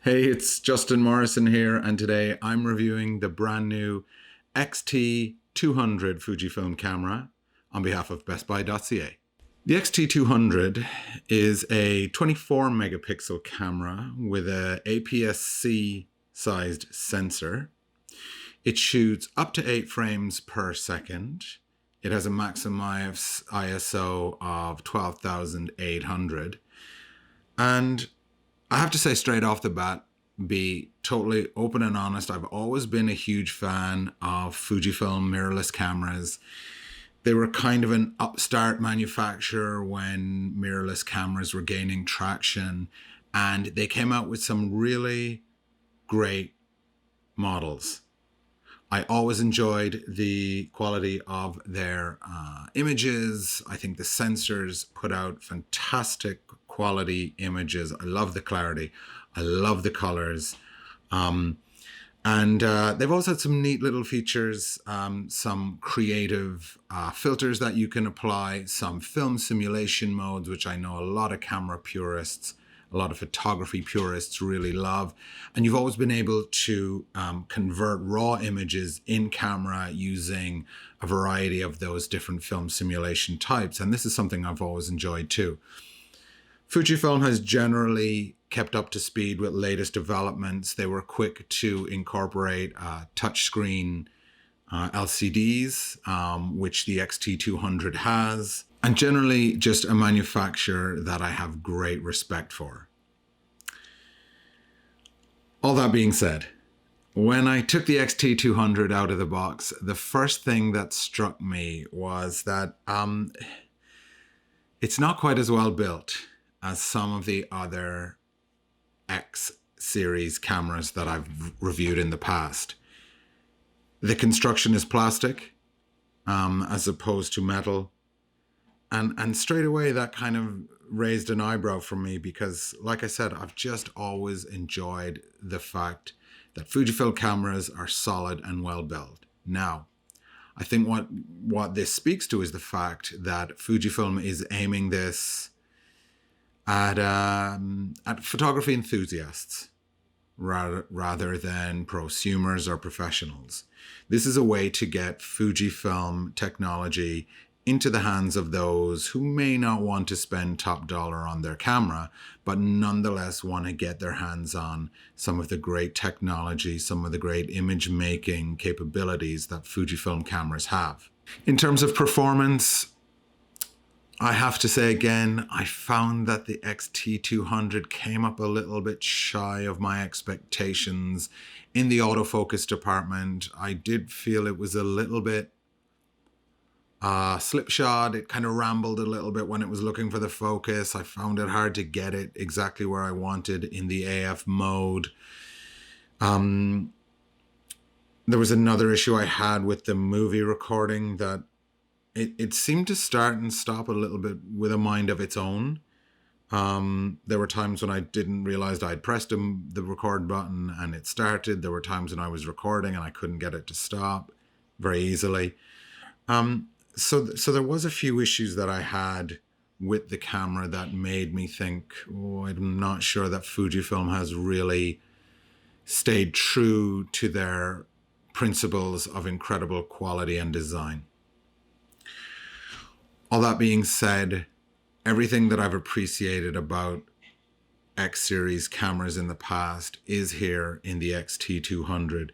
Hey, it's Justin Morrison here, and today I'm reviewing the brand new X-T200 Fujifilm camera on behalf of BestBuy.ca. The X-T200 is a 24 megapixel camera with a APS-C sized sensor. It shoots up to 8 frames per second. It has a maximum ISO of 12,800. And I have to say straight off the bat, be totally open and honest, I've always been a huge fan of Fujifilm mirrorless cameras. They were kind of an upstart manufacturer when mirrorless cameras were gaining traction, and they came out with some really great models. I always enjoyed the quality of their images. I think the sensors put out fantastic quality images. I love the clarity. I love the colors. And they've also had some neat little features, some creative filters that you can apply, some film simulation modes, which I know a lot of camera purists, a lot of photography purists really love. And you've always been able to convert raw images in camera using a variety of those different film simulation types. And this is something I've always enjoyed too. Fujifilm has generally kept up to speed with latest developments. They were quick to incorporate touchscreen LCDs, which the X-T200 has, and generally just a manufacturer that I have great respect for. All that being said, when I took the X-T200 out of the box, the first thing that struck me was that it's not quite as well built as some of the other X series cameras that I've reviewed in the past. The construction is plastic as opposed to metal. And straight away that kind of raised an eyebrow for me because, like I said, I've just always enjoyed the fact that Fujifilm cameras are solid and well built. Now, I think what this speaks to is the fact that Fujifilm is aiming this at photography enthusiasts rather than prosumers or professionals. This is a way to get Fujifilm technology into the hands of those who may not want to spend top dollar on their camera, but nonetheless want to get their hands on some of the great technology, some of the great image making capabilities that Fujifilm cameras have. In terms of performance, I have to say again, I found that the X-T200 came up a little bit shy of my expectations in the autofocus department. I did feel it was a little bit slipshod. It kind of rambled a little bit when it was looking for the focus. I found it hard to get it exactly where I wanted in the AF mode. There was another issue I had with the movie recording that it seemed to start and stop a little bit with a mind of its own. There were times when I didn't realize I'd pressed the record button and it started. There were times when I was recording and I couldn't get it to stop very easily. So there was a few issues that I had with the camera that made me think, oh, I'm not sure that Fujifilm has really stayed true to their principles of incredible quality and design. All that being said, everything that I've appreciated about X series cameras in the past is here in the X-T200.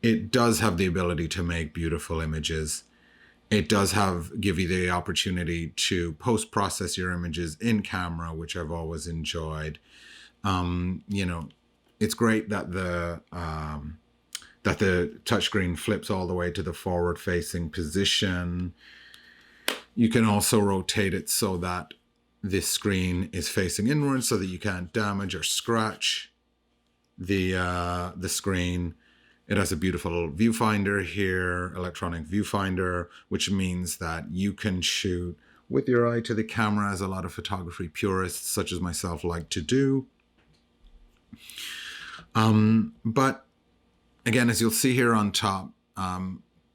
It does have the ability to make beautiful images. It does give you the opportunity to post-process your images in camera, which I've always enjoyed. It's great that the touchscreen flips all the way to the forward-facing position. You can also rotate it so that this screen is facing inwards so that you can't damage or scratch the screen. It has a beautiful viewfinder here, electronic viewfinder, which means that you can shoot with your eye to the camera, as a lot of photography purists such as myself like to do. But again, as you'll see here on top,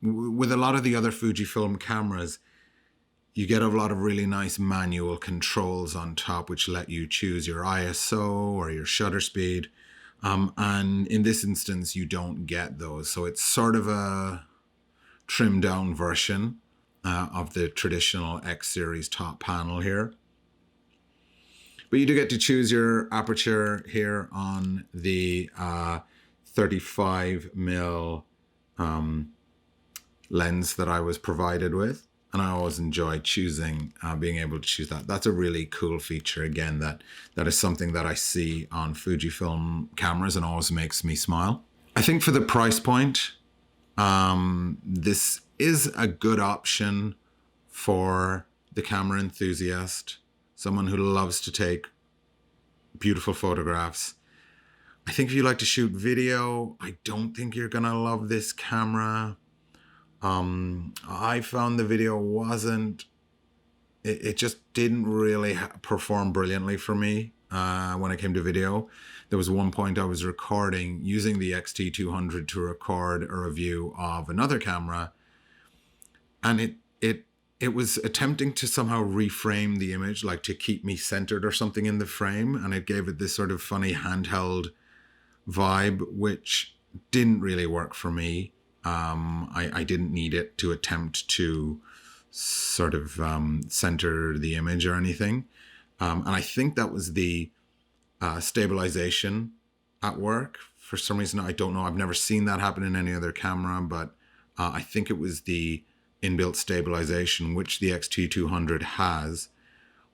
with a lot of the other Fujifilm cameras, You get a lot of really nice manual controls on top, which let you choose your ISO or your shutter speed. And in this instance, you don't get those. So it's sort of a trimmed down version of the traditional X series top panel here. But you do get to choose your aperture here on the 35mm lens that I was provided with. And I always enjoy choosing, being able to choose that. That's a really cool feature. Again, that is something that I see on Fujifilm cameras and always makes me smile. I think for the price point, this is a good option for the camera enthusiast, someone who loves to take beautiful photographs. I think if you like to shoot video, I don't think you're gonna love this camera. I found the video it just didn't really perform brilliantly for me when it came to video. There was one point I was recording using the X-T200 to record a review of another camera, and it was attempting to somehow reframe the image, like to keep me centered or something in the frame, and it gave it this sort of funny handheld vibe, which didn't really work for me. I didn't need it to attempt to sort of center the image or anything. And I think that was the stabilization at work. For some reason, I don't know. I've never seen that happen in any other camera, but I think it was the inbuilt stabilization, which the X-T200 has,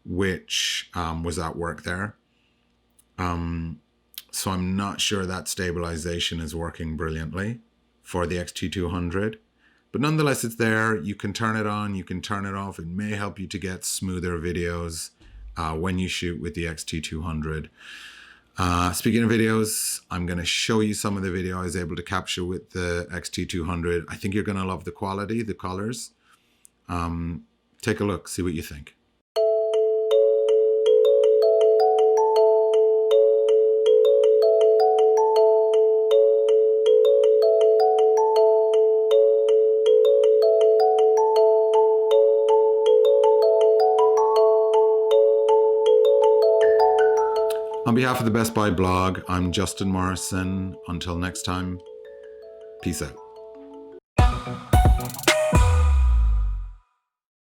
which was at work there. So I'm not sure that stabilization is working brilliantly for the X-T200, but nonetheless it's there. You can turn it on, you can turn it off. It may help you to get smoother videos when you shoot with the X-T200. Speaking of videos, I'm going to show you some of the video I was able to capture with the X-T200. I think you're going to love the quality, the colors. Take a look, see what you think. On behalf of the Best Buy blog, I'm Justin Morrison. Until next time, peace out.